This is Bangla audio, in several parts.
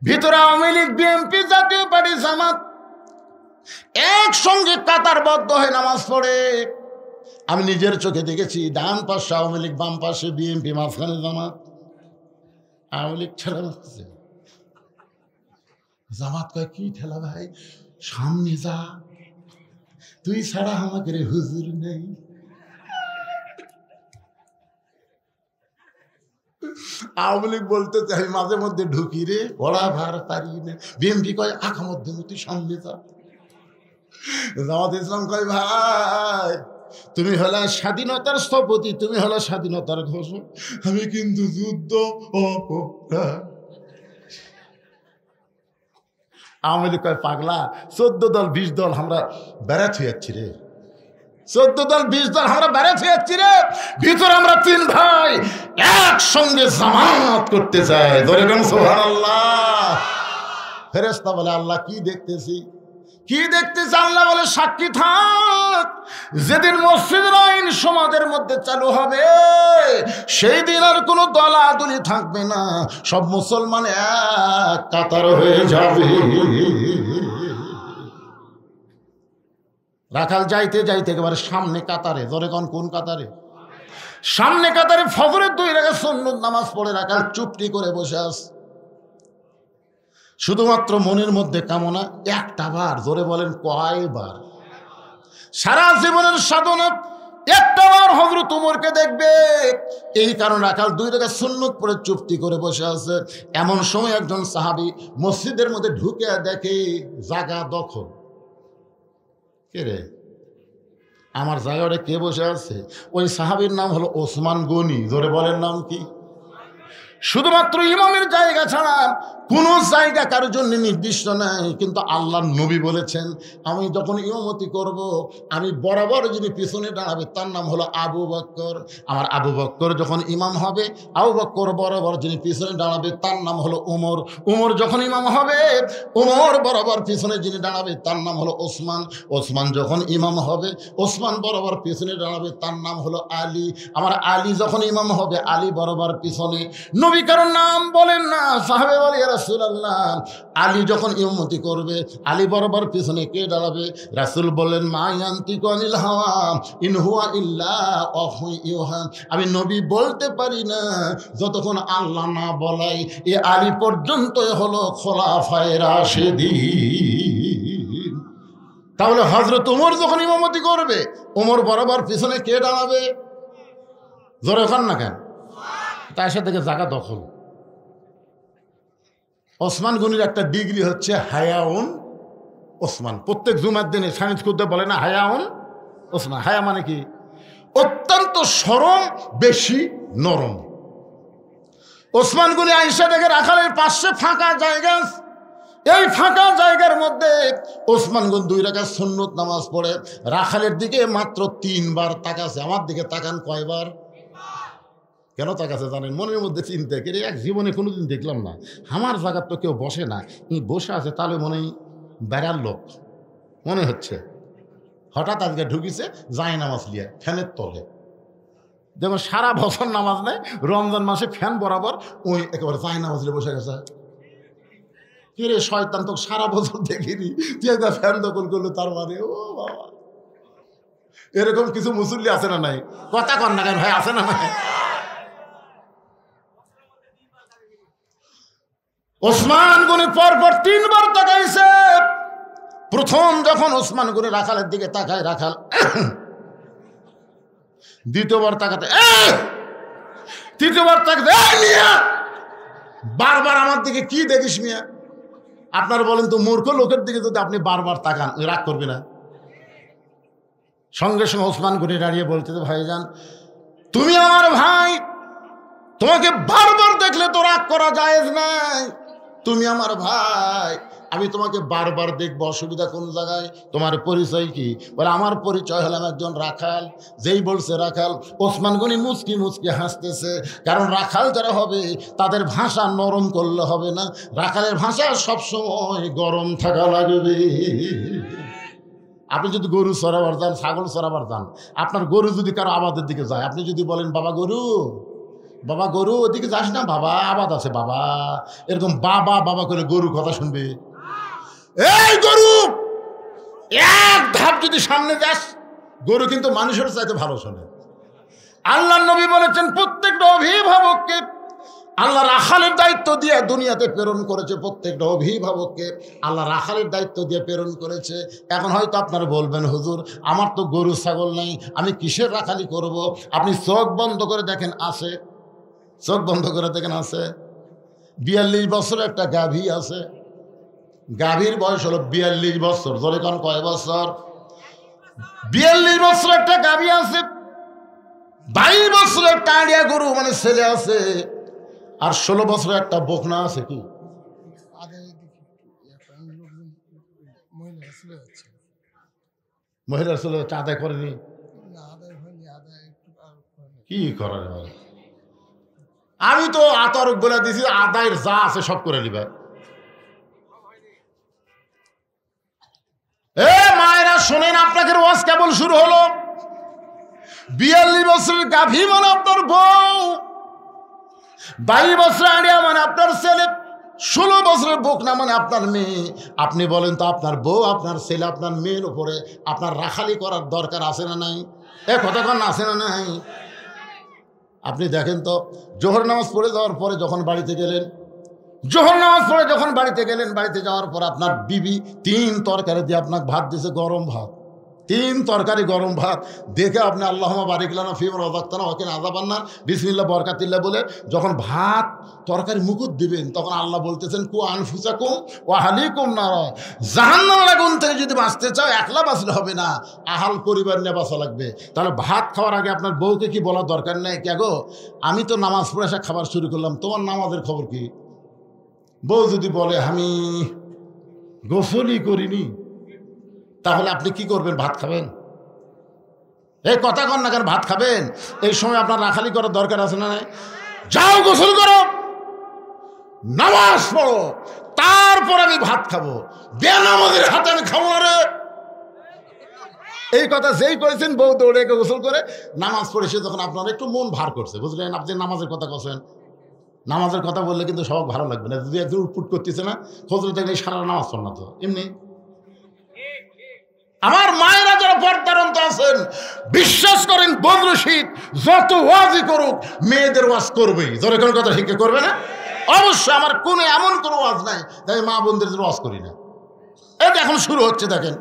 ভিতরে আওয়ামী লীগ, বিএনপি, জাতীয় পার্টি, জামাত একসঙ্গে কাতারবদ্ধ হয়ে নামাজ পড়ে। আমি নিজের চোখে দেখেছি, ডান পাশে আওয়ামী লীগ, বাম পাশে বিএনপি, মাঝখানে জামাত। আওয়ামী লীগ ঠেলা মারতেছে, জামাত কয় কি ঠেলা ভাই, সামনে যা, তুই ছাড়া আমাকে রে হুজুর নেই। আওয়ামী লীগ বলতে চাই মাঝে মধ্যে ঢুকি রে, ওরা ভার পারি না। বিএনপি কয় আখা মধ্যে তুই সামনে যা। জামাত ইসলাম কয় ভাই তুমি হলে স্বাধীনতার স্থপতি, তুমি হলে স্বাধীনতার ঘোষক, আমি কিন্তু যুদ্ধ অপরাধ। আওয়ামী লীগ কয় পাগলা, 14 দল 20 দল আমরা বেড়াতে যাচ্ছি রে, 14 দল 20 দল আমরা বেড়াতে যাচ্ছি রে, ভিতরে আমরা 3 ভাই একসঙ্গে জামাত করতে চাই। ধরে গেল সুবহানাল্লাহ। ফেরেশতা বলে আল্লাহ কি দেখতেছি, কি দেখতেছি? আল্লাহ বলে সাক্ষী থাক, যেদিন মসজিদের আইন সমাজের মধ্যে চালু হবে সেই দিন আর কোনো দলাদলি থাকবে না, সব মুসলমান এক কাতার হয়ে যাবে। রাখাল যাইতে যাইতে একেবারে সামনে কাতারে, ধরে কোন কাতারে? সামনে কাতারে ফজরের 2 রাকাত সুন্নত নামাজ পড়ে রাখাল চুপটি করে বসে আছে। শুধুমাত্র মনের মধ্যে কামনা, একটা বার, জোরে বলেন কয়বার? সারা জীবনের সাধনা একটা বার হযরত ওমরকে দেখবে, এই কারণে রাখাল 2 রাকাত সুন্নত পড়ে চুপটি করে বসে আছে। এমন সময় একজন সাহাবী মসজিদের মধ্যে ঢুকে দেখে জায়গা দখল। কে রে, আমার জায়গাটা কে বসে আছে? ওই সাহাবীর নাম হলো ওসমান গনি। জোরে বলেন নাম কি? শুধুমাত্র ইমামের জায়গা ছাড়া কোন জায়গা কারোর জন্য নির্দিষ্ট নাই, কিন্তু আল্লাহর নবী বলেছেন আমি যখন ইমামতি করব আমি বরাবর যিনি পিছনে দাঁড়াবে তার নাম হলো আবু বকর। আমার আবু বকর যখন ইমাম হবে, আবু বকর বরাবর যিনি পিছনে দাঁড়াবে তার নাম হলো উমর। উমর যখন ইমাম হবে, উমর বরাবর পিছনে যিনি দাঁড়াবে তার নাম হলো ওসমান। ওসমান যখন ইমাম হবে, ওসমান বরাবর পিছনে দাঁড়াবে তার নাম হলো আলী। আমার আলী যখন ইমাম হবে, আলী বরাবর পিছনে। নবী কারোর নাম বলেন না, সাহাবে বলে ইয়া রাসূলুল্লাহ আলী যখন ইমামতি করবে আলী বরাবর পিছনে কে দাঁড়াবে? রাসূল বলেন মা ইয়ান্তিকু আনিল হাওয়া ইন হুয়া ইল্লা ওয়াহয়ু ইউহা। আমি নবী বলতে পারি না যতক্ষণ আল্লাহ না বলাই। এ আলী পর্যন্ত হলো খোলাফায়ে রাশিদিন। তাহলে হযরত ওমর যখন ইমামতি করবে, ওমর বরাবর পিছনে কে দাঁড়াবে? জোরে খান না কেন? তার সাথে জায়গা দখল। ওসমান গনির একটা ডিগ্রি হচ্ছে হায়াউন ওসমান। প্রত্যেক জুমার দিনে সানিদ খুদ্ে বলে না হায়াউন ওসমান। হায়া মানে কি? অত্যন্ত সরম, বেশি নরম। ওসমান গনি আয়েশা দেখে রাখালের পাশে ফাঁকা জায়গা, এই ফাঁকা জায়গার মধ্যে ওসমান গনি 2 রাকাত সুন্নত নামাজ পড়ে রাখালের দিকে মাত্র 3 বার তাকাছে। আমার দিকে তাকান কয়বার? কেন তাকাছে জানেন? মনের মধ্যে চিন্তা করে এক জীবনে কোনোদিন দেখলাম না, আমার জায়গার তো কেউ বসে না, বসে আছে তাহলে মনে হয় বেড়ার লোক মনে হচ্ছে। হঠাৎ আজকে ঢুকিছে যায় নামাজ লিয়া ফ্যানের তলে, যেমন সারা বছর নামাজ নেয়, রমজান মাসে ফ্যান বরাবর ওই একেবারে যায় নামাজ লিয়ে বসে গেছে। কি রে শয়তান, তো সারা বছর দেখিনি, তুই একটা ফ্যান দখল করলো, তার মানে ও বাবা। এরকম কিছু মুসল্লি আছে না নাই? কথা কন না কেন ভাই, আছে না নাই? ওসমান গনি পরপর 3 বার তাকাইছে। প্রথম যখন ওসমান গনি রাখালের দিকে তাকায়, রাখাল দ্বিতীয়বার তাকাতে, তৃতীয়বার তাকাতে, মিয়া বারবার আমার দিকে কি দেখিস মিয়া? আপনারা বলেন তো, মূর্খ লোকের দিকে যদি আপনি বারবার তাকান রাগ করবে না? সঙ্গে সঙ্গে ওসমান গনি দাঁড়িয়ে বলতে, ভাইজান তুমি আমার ভাই, তোমাকে বারবার দেখলে তো রাগ করা জায়েজ নাই। তুমি আমার ভাই, আমি তোমাকে বারবার দেখবো, অসুবিধা কোন জায়গায়? তোমার পরিচয় কি? বলে আমার পরিচয় হলাম একজন রাখাল। যেই বলছে রাখাল, ওসমান গনি মুচকি মুচকি হাসতেছে। কারণ রাখাল যারা হবে তাদের ভাষা নরম করলে হবে না, রাখালের ভাষা সবসময় গরম থাকা লাগবে। আপনি যদি গরু চড়াবার যান, ছাগল চড়াবার যান, আপনার গরু যদি কারো আবাদের দিকে যায়, আপনি যদি বলেন বাবা গরু বাবা গরু ওদিকে যাস না, বাবা আবাদ আছে বাবা, এরকম বাবা বাবা করে গরু কথা শুনবে। এই গরু এক ধাপ যদি সামনে যাস, গরু কিন্তু মানুষের চাইতে ভালো শোনে। আল্লাহ নবী বলেছেন প্রত্যেকটা অভিভাবককে আল্লাহ রাখালের দায়িত্ব দিয়ে দুনিয়াতে প্রেরণ করেছে। প্রত্যেকটা অভিভাবককে আল্লাহ রাখালের দায়িত্ব দিয়ে প্রেরণ করেছে। এখন হয়তো আপনারা বলবেন, হুজুর আমার তো গরু ছাগল নাই, আমি কিসের রাখালি করব? আপনি চোখ বন্ধ করে দেখেন, আছে, চোখ বন্ধ করে দেখেন আছে। 42 বছরের একটা গাভী আছে, গাভীর বয়স হলো 42 বছর। ধরে কোন কয় বছর? 42 বছর একটা গাভী আছে। 22 বছরের টাঁড়িয়া গরু মানে ছেলে আছে, আর 16 বছরের একটা বকনা আছে। কি মহিলা ছেলে আদায় করেনি? কি করার? আমি তো আতরক বলে দিছি, আদায়ের যা আছে সব করে নিবে। এ মায়েরা শোনেন, আপনাদের ওয়াজ কেবল শুরু হলো। 42 বছরের গাভী মানে আপনার বউ, 22 বছর আড়িয়া মানে আপনার ছেলে, 16 বছরের বকনা মানে আপনার মেয়ে। আপনি বলেন তো, আপনার বউ, আপনার ছেলে, আপনার মেয়ের উপরে আপনার রাখালি করার দরকার আছে না নাই? এ কতক্ষণ আছে না নাই? আপনি দেখেন তো, জোহর নামাজ পড়ে যাওয়ার পরে যখন বাড়িতে গেলেন, জোহর নামাজ পড়ে যখন বাড়িতে গেলেন, বাড়িতে যাওয়ার পর আপনার বিবি 3 তরকারি দিয়ে আপনাকে ভাত দিয়েছে, গরম ভাত, 3 তরকারি গরম ভাত দেখে আপনি আল্লাহুম্মা বারিক লানা ফিমা রাযাকতানা ওয়া কিনা আযাবান্নার বিসমিল্লাহ বরকাতিল্লাহ বলে যখন ভাত তরকারি মুকুট দিবেন, তখন আল্লাহ বলতেছেন কু আনফুসাকুম ওয়া আহলিকুম নারা, জাহান্নামের আগুন থেকে যদি বাঁচতে চাও একলা বাঁচলে হবে না, আহাল পরিবার নিয়ে বাঁচা লাগবে। তাহলে ভাত খাওয়ার আগে আপনার বউকে কি বলার দরকার নেই? কে গো, আমি তো নামাজ পড়ে এসে খাবার শুরু করলাম, তোমার নামাজের খবর কি? বউ যদি বলে আমি গোসলই করিনি, তাহলে আপনি কি করবেন? ভাত খাবেন? এই কথা কন না কেন? ভাত খাবেন? এই সময় আপনার রাখালি করার দরকার আছে না নাই? যাও গোসল করো, নামাজ পড়ো, তারপর আমি ভাত খাবো, বেনামাজের হাতে আমি খাবো না রে। এই কথা যেই করেছেন, বউ দৌড়ে গোসল করে নামাজ পড়েছে, তখন আপনার একটু মন ভার করছে, বুঝলেন? আপনি নামাজের কথা বলছেন, নামাজের কথা বললে কিন্তু সব ভালো লাগবে না। যদি একজন উটপুট করতেছে না, খোঁজলে দেখলে সারা নামাজ পড় না তো এমনি। আমার মায়েরা যারা পর্দারন্ত আছেন, বিশ্বাস করেন বদরশীদ যত ওয়াজই করুক, মেয়েদের ওয়াজ করবেই। জোরে কোনো কথা শিখে করবে না? অবশ্যই। আমার কোনো এমন কোনো ওয়াজ নাই তাই মা বোনদের ওয়াজ করি না। এটা এখন শুরু হচ্ছে, দেখেন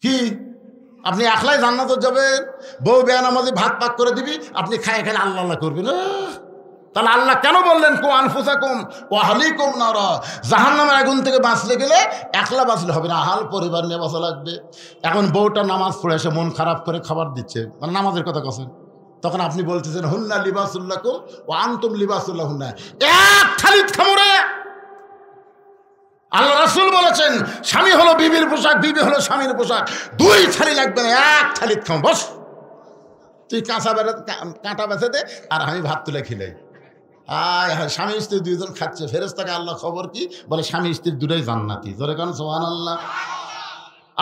কি, আপনি একলাই জান্নাতে যাবেন, বউ বেনামাজি ভাত পাক করে দিবি, আপনি খায় খায় আল্লাহ আল্লাহ করবেন। তাহলে আল্লাহ কেন বললেন কু আনফুসাকুম ওয়া আহলিকুম নারা, জাহান্নামের আগুন থেকে বাঁচতে গেলে একলা বাঁচলে হবে না, আহাল পরিবার নিয়ে বাঁচা লাগবে। এখন বউটা নামাজ পড়ে এসে মন খারাপ করে খাবার দিচ্ছে, মানে নামাজের কথা কথা, তখন আপনি বলতেছেন হুন্না লিবাসুল্লাকুম ওয়া আনতুম লিবাসুল্লাহ হুন্না, এক থালিত খামরে। আল্লাহ রাসূল বলেছেন স্বামী হলো বিবির পোশাক, বিবি হলো স্বামীর পোশাক, 2 থালি লাগবে না, এক থালিত খাম। বস, তুই কাঁটা বেছে দে আর আমি ভাত তুলে খিলাই। আয় হ্যাঁ, স্বামী স্ত্রী 2 জন খাচ্ছে, ফেরেশতাকে আল্লাহ খবর কি বলে? স্বামী স্ত্রী 2টাই জান্নাতি। জোরে কারণ সুবহানাল্লাহ।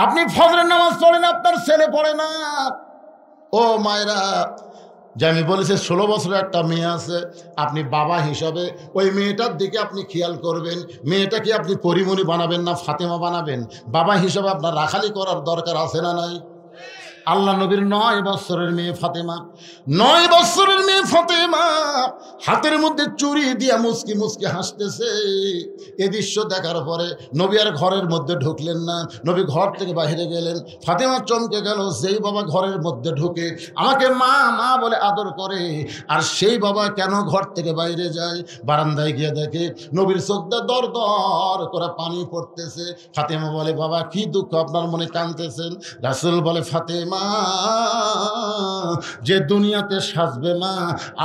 আপনি ফজরের নামাজ পড়েন, আপনার ছেলে পড়ে না। ও মায়েরা, যে আমি বলেছি 16 বছরের একটা মেয়ে আছে, আপনি বাবা হিসাবে ওই মেয়েটার দিকে আপনি খেয়াল করবেন। মেয়েটাকে আপনি পরিমণি বানাবেন না ফাতেমা বানাবেন? বাবা হিসাবে আপনার রাখালি করার দরকার আছে না নাই? আল্লাহ নবীর 9 বছরের মেয়ে ফাতেমা, 9 বছরের মেয়ে ফাতেমা হাতের মধ্যে চুরি দিয়া মুচকি মুচকি হাসতেছে। এই দৃশ্য দেখার পরে নবী আর ঘরের মধ্যে ঢুকলেন না, নবী ঘর থেকে বাইরে গেলেন। ফাতেমা চমকে গেল, যেই বাবা ঘরের মধ্যে ঢুকে আমাকে মা মা বলে আদর করে, আর সেই বাবা কেন ঘর থেকে বাইরে যায়? বারান্দায় গিয়ে দেখে নবীর চোখটা দর দর করে পানি পড়তেছে। ফাতেমা বলে, বাবা কি দুঃখ আপনার মনে কাঁদতেছেন? রাসূল বলে, ফাতেমা যে দুনিয়াতে সাজবে মা,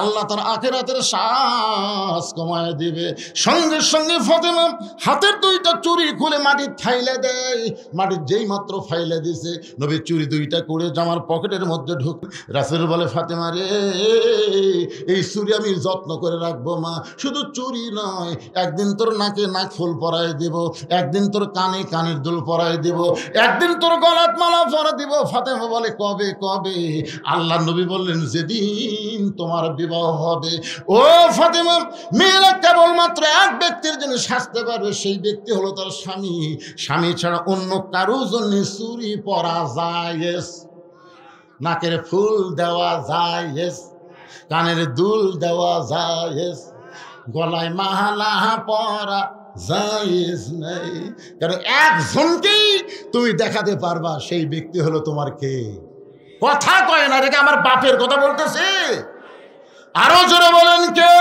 আল্লাহ তার আখিরাতের শ্বাস কমায় দিবে। সঙ্গে সঙ্গে ফাতেমা ফাতেমা হাতের দুইটা চুড়ি খুলে মাটি ফাইলে দেয়। মাটি যেই মাত্র ফাইলে দিছে নবী চুড়ি দুইটা করে জামার পকেটের মধ্যে ঢুক। রাসূল বলে, ফাতেমা রে, এই চুড়ি আমি যত্ন করে রাখবো মা। শুধু চুড়ি নয়, একদিন তোর নাকে নাক ফুল পরায় দিব, একদিন তোর কানে কানের দুল পরায় দিব, একদিন তোর গলাত মালা পরা দিব। ফাতেমা বলে, কবে কবে? আল্লাহ নবী বললেন, যেদিন তোমার বিবাহ হবে। ও ফাতেমা, মেয়েরা কেবলমাত্র এক ব্যক্তির জন্য সাজতে পারবে, সেই ব্যক্তি হলো তার স্বামী। স্বামী ছাড়া অন্য কারো জন্য চুড়ি পরা যায়, নাকের ফুল দেওয়া যায়, কানের দুল দেওয়া যায়, গলায় মালা পরা জায়েজ নাই। কারণ একজনকেই তুমি দেখাতে পারবা, সেই ব্যক্তি হলো তোমার কে? কথা কয় না, দেখে আমার বাপের কথা বলতেছে। আরো জোরে বলেন কে?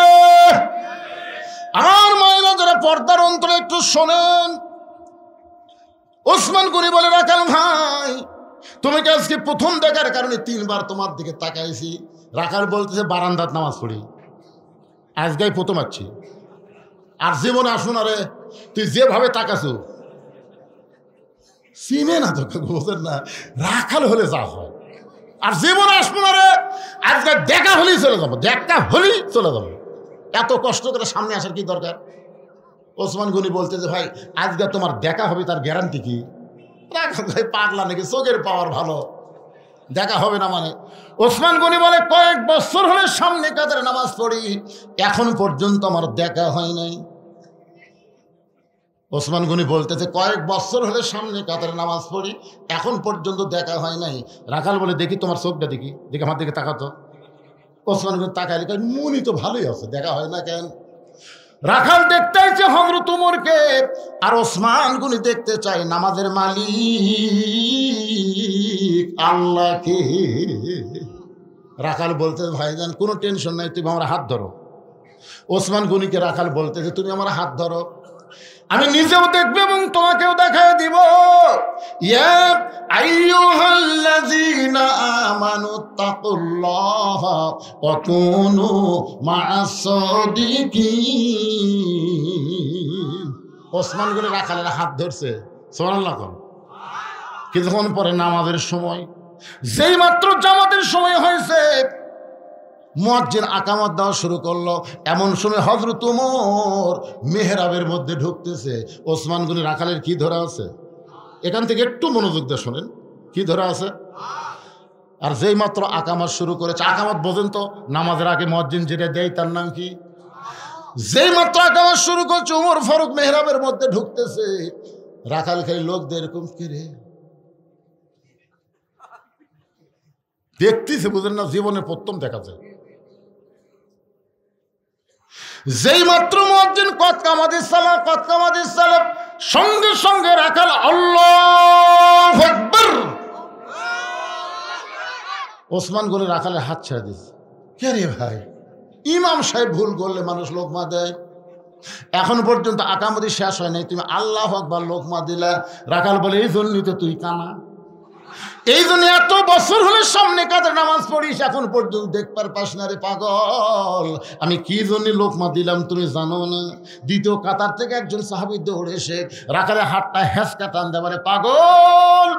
আমার মায়েরা যারা পর্দার অন্তরে একটু শোনেন। ওসমান গনি বলে, রাখাল ভাই, তুমি কি আজকে প্রথম দেখার কারণে 3 বার তোমার দিকে তাকাইছি? রাখাল বলতেছে, বারান্দাত নামাজ পড়ি, আজকে প্রথম আছি। আর জীবনে আসুন, আরে তুই যেভাবে তাকাছো চিনে না তো, বোঝেন না, রাখাল হলে যা হয়। আর জীবনে আসবো না রে, আজকে দেখা হলেই চলে যাবো, দেখা হলেই চলে যাবো। এত কষ্ট করে সামনে আসার কি দরকার? ওসমান গনি বলতে যে, ভাই আজকে তোমার দেখা হবে, তার গ্যারান্টি কি? ভাই পাগলা নাকি, চোখের পাওয়ার ভালো, দেখা হবে না মানে? ওসমান গনি বলে, কয়েক বছর হলে সামনে কাতারে নামাজ পড়ি, এখন পর্যন্ত আমার দেখা হয় নাই। ওসমান গনি বলতেছে, কয়েক বছর হলে সামনে কাতারে নামাজ পড়ি, এখন পর্যন্ত দেখা হয় নাই। রাখাল বলে, দেখি তোমার চোখটা, দেখি দেখি আমার দিকে তাকাতো। ওসমান গনি তাকাইলে, মনি তো ভালোই আছে, দেখা হয় না কেন? রাখাল দেখতে চাইছে হযরত ওমরকে, আর ওসমান গনি দেখতে চায় নামাজের মালিক আল্লাহকে। রাখাল বলতে, ভাইজান কোনো টেনশন নাই, তুমি আমার হাত ধরো। ওসমান গনিকে রাখাল বলতেছে, তুমি আমার হাত ধরো, আমি নিজেও দেখব এবং তোমাকেও দেখায় দিব। ইয়া আইয়ুহাল্লাযীনা আমানু তাকুল্লাহা ওয়া কুনু মা'আস সাদিকিন। ওসমান গনি রাখালের হাত ধরছে, সুবহানাল্লাহ। কিছুক্ষণ পরে নামাজের সময়, যেই মাত্র জামাতের সময় হয়েছে, মুয়াজ্জিন আকামত দেওয়া শুরু করলো। এমন সময় হযরত ওমর মেহরাবের মধ্যে ঢুকতেছে। ওসমান গনি রাখালের কি ধরা আছে? এখান থেকে একটু মনোযোগ দিয়ে শোনেন, কি ধরা আছে? আর যেই মাত্র আকামত শুরু করেছে, আকামত বোঝেন তো, নামাজের আগে মুয়াজ্জিন যেটা দেয় তার নাম কি? যেই মাত্র আকামত শুরু করছে, ওমর ফারুক মেহরাবের মধ্যে ঢুকতেছে। রাখাল খালি লোকদের এরকম করে দেখতেছে, বুঝেন না, জীবনে প্রথম দেখা যায়। যেই মাত্র মুয়াজ্জিন কদ কামাতিস সালাহ, কদ কামাতিস সালাহ, সঙ্গে সঙ্গে রাখাল আল্লাহু আকবার। ওসমান গনি রাখালের হাত ছেড়ে দিয়েছে। কে রে ভাই, ইমাম সাহেব ভুল করলে মানুষ লোকমা দেয়, এখন পর্যন্ত আকামতি শেষ হয় নাই, তুমি আল্লাহু আকবার লোকমা দিলা। রাখাল বলে, এই জন্যই তো তুই কানা, এই জন্য এত বছর হলে সামনে কাতারে নামাজ পড়িস, এখন পর্যন্ত দেখবার পাস না রে পাগল। আমি কি জন্য লোকমা দিলাম তুমি জানো না? দ্বিতীয় কাতার থেকে একজন সাহাবী দৌড়ে এসে রাখালের হাতটা হেঁচকা টান দেয়, বলে, পাগল,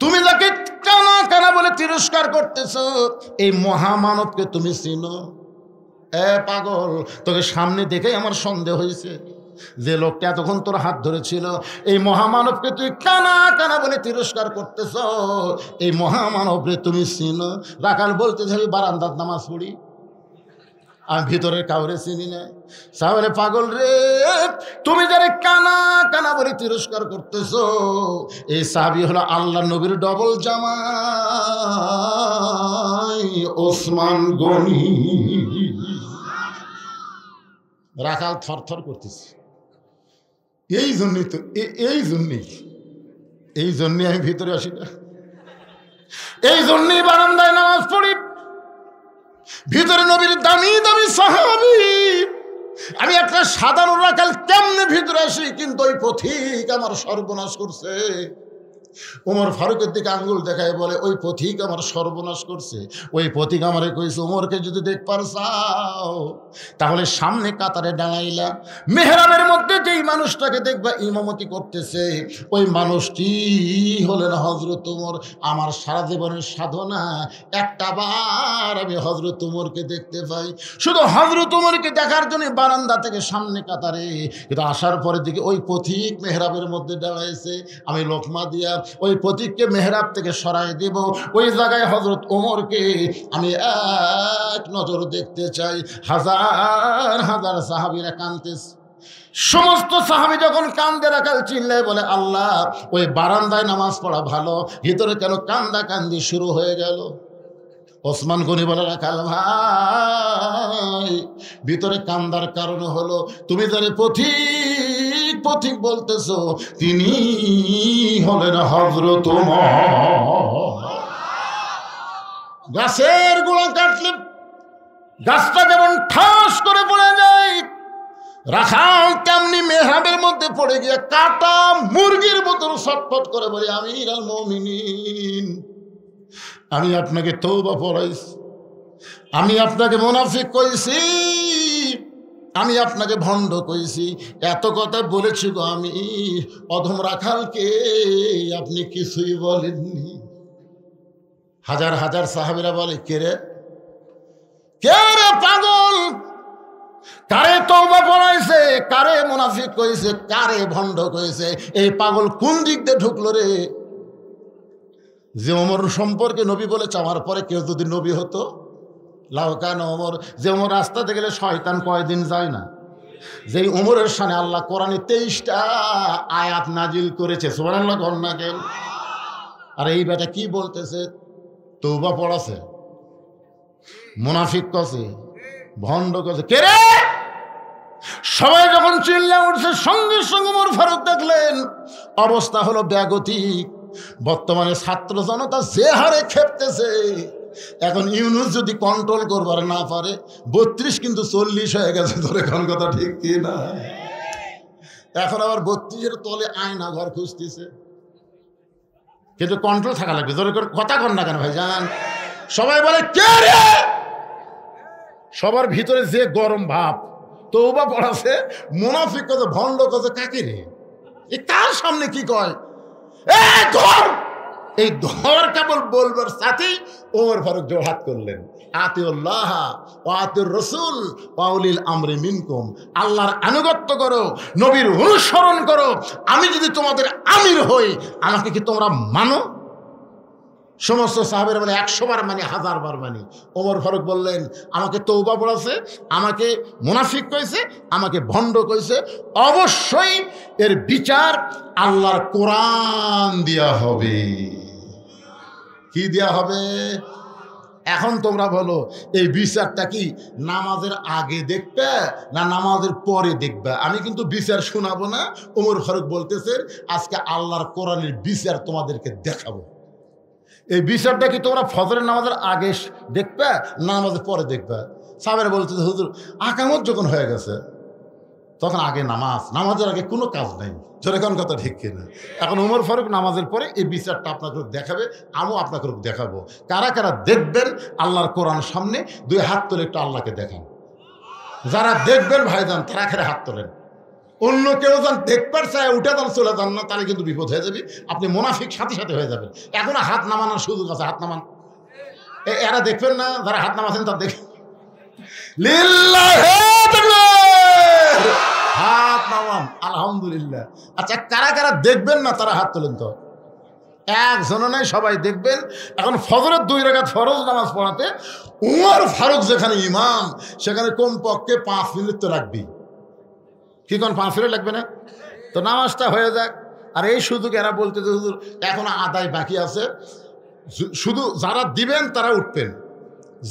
তুমি যাকে কানা কানা বলে তিরস্কার করতেছ, এই মহামানবকে তুমি চিনো? এ পাগল, তোকে সামনে দেখেই আমার সন্দেহ হয়েছে, যে লোকটা এতক্ষণ তোর হাত ধরেছিল, এই মহামানবকে তুই কানা কানা বলে তিরস্কার করতেছ, এই মহামানবরে তুমি চিনো? রাখাল বলতেছে, আমি বারান্দাত নামাজ পড়ি, আমি ভিতরের কাউরে চিনি না। সাহাবে, পাগল রে, তুমি যারা কানা কানা বলে তিরস্কার করতেছ, এই সাহাবী হলো আল্লাহ নবীর ডবল জামাই ওসমান গনি। রাখাল থরথর করতেছে। এই জন্যই তো, এই জন্যই আমি ভিতরে আসি না, এই জন্যই বারান্দায় নামাজ পড়ি। ভিতরে নবীর দামি দামি সাহাবী, আমি একটা সাধারণ রাখাল কেমনে ভিতরে আসি, কিন্তু ওই পথিক আমার সর্বনাশ করছে। ওমর ফারুকের দিকে আঙ্গুল দেখায় বলে, ওই পথিক আমার সর্বনাশ করছে। ওই পথিক আমারে কইছে, ওমরকে যদি দেখবার চাও তাহলে সামনে কাতারে দাঁড়াইলা, মেহরাবের মধ্যে যেই মানুষটাকে দেখবা ইমামতি করতেছে ওই মানুষটি হলেন হযরত ওমর। আমার সারা জীবনের সাধনা একটা বার আমি হযরত ওমরকে দেখতে পাই। শুধু হযরত ওমরকে দেখার জন্য বারান্দা থেকে সামনে কাতারে, কিন্তু আসার পরের দিকে ওই পথিক মেহরাবের মধ্যে দাঁড়াইছে। আমি লোকমা দিয়া ওই পথিককে মেহরাব থেকে সরাই দিব, ওই জায়গায় হযরত ওমরকে আমি এক নজর দেখতে চাই। হাজার হাজার সাহাবীরা কাঁদতেছে। সমস্ত সাহাবী যখন কান্দে রাখাল চিল্লায় বলে, আল্লাহ, ওই বারান্দায় নামাজ পড়া ভালো, ভিতরে কেন কান্দা কান্দি শুরু হয়ে গেল? ওসমান গনি বলে, রাখাল ভাই, ভিতরে কান্দার কারণ হলো তুমি যারে পথিক পথিক বলতেছো তিনি হলেন হযরত ওমর। গাছের গোড়া কাটলে গাছটা যেমন ঠাস করে পড়ে যায়, রাখাল তেমনি মেহরাবের মধ্যে পড়ে গিয়ে কাটা মুরগির মতন ছটফট করে বলে, আমিরুল মুমিনিন, আমি আপনাকে তওবা পড়াইছি, আমি আপনাকে মুনাফিক কইছি, আমি আপনাকে ভণ্ড কইছি, এত কথা বলেছি গো আমি, অধম রাখালকে আপনি কিছুই বলেননি। হাজার হাজার সাহাবীরা বলে, কে রে পাগল, কারে তওবা পড়াইছে, কারে মুনাফিক কইছে, কারে ভণ্ড কইছে, এই পাগল কোন দিক দিয়ে ঢুকলো রে? যে ওমর সম্পর্কে নবী বলেছে, আমার পরে কেউ যদি নবী হতো, লাউকান ওমর, যে ওমর রাস্তাতে গেলে শয়তান কয়দিন যায় না, যেই ওমরের সামনে আল্লাহ কোরআনে 23টা আয়াত নাজিল করেছে, সুবহানাল্লাহ কন্যা কেন? আর এই বেটা কি বলতেছে? তওবা পড়াছে, মুনাফিক কছে, ভণ্ড কছে, কে রে? সবাই যখন চিল্লা উঠছে, সঙ্গে সঙ্গে ওমর ফারুক দেখলেন অবস্থা হলো ব্যাগতিক। বর্তমানে ছাত্র জনতা যে হারে খেপতেছে, এখন ইউনুস যদি কন্ট্রোল করবার না পারে, 32 কিন্তু 40 হয়ে গেছে। ধরে কোন কথা ঠিক কি না? এখন আবার 32-এর তলে আয়না ঘর খুঁজতেছে, কিন্তু কন্ট্রোল থাকা লাগবে। ধরে কথা কন না কেন ভাই জান? সবাই বলে, কে রে? সবার ভিতরে যে গরম ভাব, তওবা পড়াছে, মুনাফিক কথা, ভণ্ড কথা, কাকে রে? এই কার সামনে কি কয়? এই ধর কেবল বলবার সাথেই ওমর ফারুক জোড়হাত করলেন, আতিউল্লাহ ওয়া আতিউর রাসূল ওয়া উলিল আমরি মিনকুম, আল্লাহর আনুগত্য করো, নবীর অনুসরণ করো। আমি যদি তোমাদের আমির হই, আমাকে কি তোমরা মানো? সমস্ত সাহাবীরা বলে 100 বার মানে, 1000 বার মানে। ওমর ফারুক বললেন, আমাকে তওবা পড়াছে, আমাকে মুনাফিক কইছে, আমাকে ভণ্ড কইছে, অবশ্যই এর বিচার আল্লাহর কোরআন দেয়া হবে। কি দেয়া হবে? এখন তোমরা বলো, এই বিচারটা কি নামাজের আগে দেখবে না নামাজের পরে দেখবে? আমি কিন্তু বিচার শোনাবো না। ওমর ফারুক বলতেছেন, আজকে আল্লাহর কোরআনের বিচার তোমাদেরকে দেখাবো। এই বিচারটা কি তোমরা ফজরের নামাজের আগে দেখবে না নামাজের পরে দেখবে? সাহাবারা বলতেছে, হুজুর, আকামত যখন হয়ে গেছে তখন আগে নামাজ, নামাজের আগে কোনো কাজ নেই। জোরে কোন কথা ঠিক কিনা? এখন ওমর ফারুক নামাজের পরে এই বিচারটা আপনাকে দেখাবে, আমিও আপনাকে দেখাবো। কারা কারা দেখবেন আল্লাহর কোরআন সামনে? 2 হাত তুলে একটু আল্লাহকে দেখান। যারা দেখবেন ভাইজান, তারা খেলে হাত তোলেন। অন্য কেউ যান দেখবার চায় উঠে যান, চলে যান না, তাহলে কিন্তু বিপদ হয়ে যাবে। আপনি মুনাফিক সাথে সাথে হয়ে যাবেন। এখনো হাত নামানোর সুযোগ আছে, হাত নামান। এরা দেখবেন না, যারা হাত নামাছেন তার দেখেন, হাত নামান, আলহামদুলিল্লাহ। আচ্ছা, কারা কারা দেখবেন না তারা হাত তোলেন তো। একজনও নাই, সবাই দেখবেন। এখন ফজরের 2 রাকাত ফরজ নামাজ পড়াতে ওমর ফারুক যেখানে ইমাম, সেখানে কমপক্ষে 5 মিনিট তো রাখবি। কি কোন 5 মিনিট লাগবে না? তো নামাজটা হয়ে যাক। আর এই সুযোগ এরা বলতে, হুজুর এখনো আদায় বাকি আছে, শুধু যারা দিবেন তারা উঠবেন,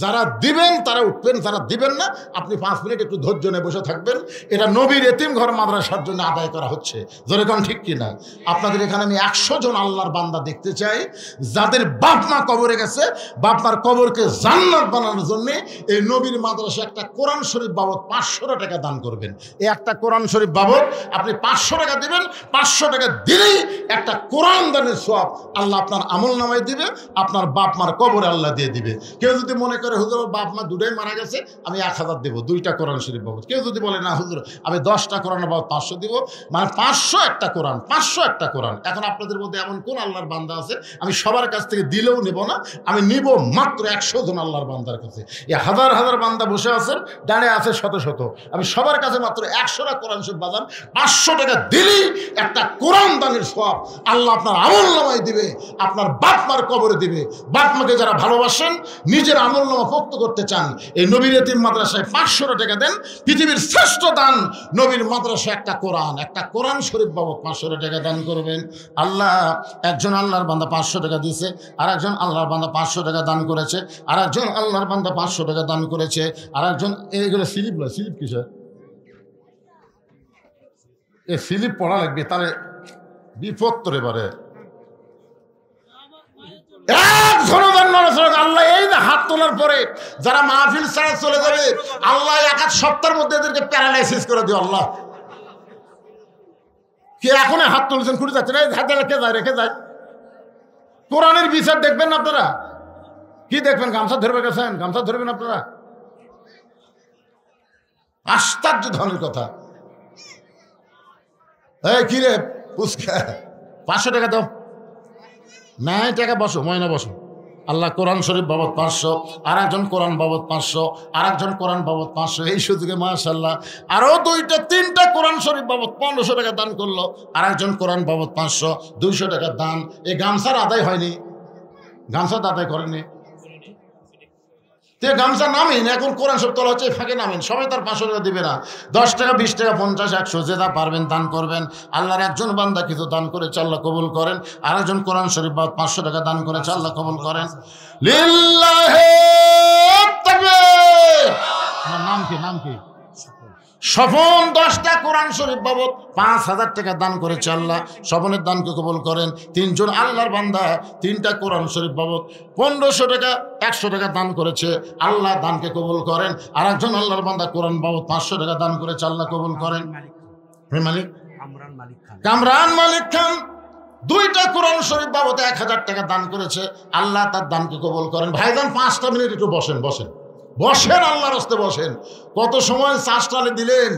যারা দিবেন তারা উঠবেন, যারা দিবেন না আপনি 5 মিনিট একটু ধৈর্য নিয়ে বসে থাকবেন। এটা নবীর এতিম ঘর মাদ্রাসার জন্য আদায় করা হচ্ছে, যেরকম ঠিক কিনা? আপনাদের এখানে আমি 100 জন আল্লাহর বান্দা দেখতে চাই যাদের বাপ মা কবরে গেছে, বাপ মার কবরকে জান্নাত বানানোর জন্য এই নবীর মাদ্রাসা একটা কোরআন শরীফ বাবদ 500 টাকা দান করবেন। এই একটা কোরআন শরীফ বাবদ আপনি 500 টাকা দিবেন। 500 টাকা দিলেই একটা কোরআন দানের সওয়াব আল্লাহ আপনার আমল নামায় দিবে, আপনার বাপ মার কবরে আল্লাহ দিয়ে দিবে। কেউ যদি মনে করে হুজুর বাপ মা দুটাই মারা গেছে, আমি 1000 দেবো 2টা কোরআন শরীফ বাবদ। কেউ যদি বলে না হুজুর আমি 10টা কোরআন বাবদ 500 দিব, মানে 500 একটা কোরআন, 500 একটা কোরআন। এখন আপনাদের মধ্যে এমন কোন আল্লাহর বান্দা আছে আমি সবার কাছ থেকে দিলেও নেব না, আমি নিব মাত্র 100 জন আল্লাহর বান্দার কাছে। এই হাজার হাজার বান্দা বসে আছেন, দাঁড়িয়ে আছে শত শত, আমি সবার কাছে মাত্র 100টা কোরআন শরীফ বাজান। 500 টাকা দিলেই একটা কোরআন দানের সওয়াব আল্লাহ আপনার আমল নামায় দিবে, আপনার বাপ মার কবরে দিবে। বাপ মাকে যারা ভালোবাসেন, নিজের আমল নামা পোক্ত করতে চান, এই নবীর এতিম মাদ্রাসায় 500 টাকা দেন। পৃথিবীর শ্রেষ্ঠ দান নবীর মাদ্রাসায় একটা কোরআন শরীফ বাবদ 500 টাকা দান করবেন। আল্লাহ একজন আল্লাহর বান্দা 500 টাকা দিয়েছে, আর একজন আল্লাহর বান্দা 500 টাকা দান করেছে, আর একজন আল্লাহর বান্দা 500 টাকা দান করেছে, আর একজন এইগুলো স্লিপ নয়, স্লিপ কিসের এ স্লিপ পড়া লাগবে, তাহলে বিপদ তোর এবারে আল্লাহ এই যে হাত তোলার পরে যারা মাহফিল ছাড়া চলে যাবে, আল্লাহ 1 সপ্তাহের মধ্যে এদেরকে প্যারালাইসিস করে দিও। আল্লাহ কে এখন হাত তুলছেন খুঁড়ে যাচ্ছে না, হাতে রেখে যায়, রেখে যায়। কোরআনের বিচার দেখবেন না আপনারা? কি দেখবেন? গামছা ধরবে গেছেন, গামছা ধরবেন আপনারা? আশ্চর্য ধরনের কথা। এই কি রে পুষ্কা, 500 টাকা দাও। নাই টাকা, বসো ময়না বসো। আল্লাহ কোরআন শরীফ বাবদ 500, আর একজন কোরআন বাবদ 500, আর একজন কোরআন বাবদ 500। এই সুযোগে মাশাআল্লাহ আরও 2টা 3টা কোরআন শরীফ বাবদ 1500 টাকা দান করলো। আর একজন কোরআন বাবদ 500, 200 টাকা দান। এই গামছার আদায় হয়নি, গামছা আদায় করেনি, গামছা নামেন। এখন কোরআন শরীফ তোলা হচ্ছে, ফাঁকে নামেন। সবাই তার 500 টাকা দিবে না, 10 টাকা 20 টাকা 50 100 যেটা পারবেন দান করবেন। আল্লাহর একজন বান্দা কিছু দান করেছে, আল্লাহ কবুল করেন। আর একজন কোরআন শরীফ বাদ 500 টাকা দান করেছে, আল্লাহ কবুল করেন। লিল্লাহি তাকবীর। নাম কি? নাম কি? স্বপন 10টা কোরআন শরীফ বাবদ 5000 টাকা দান করেছে, আল্লাহ স্বপনের দানকে কবুল করেন। 3 জন আল্লাহর বান্দা 3টা কোরআন শরীফ বাবদ 1500 টাকা 100 টাকা দান করেছে, আল্লাহ দানকে কবুল করেন। আর একজন আল্লাহর বান্দা কোরআন বাবদ 500 টাকা দান করেছে, আল্লাহ কবুল করেন। মালিক কামরান মালিক খান 2টা কোরআন শরীফ বাবদ 1000 টাকা দান করেছে, আল্লাহ তার দানকে কবুল করেন। ভাইজান 5টা মিনিট একটু বসেন, বসেন বসেন, আল্লাহর রাস্তায় বসেন। কত সময় চাষটালে দিলেন,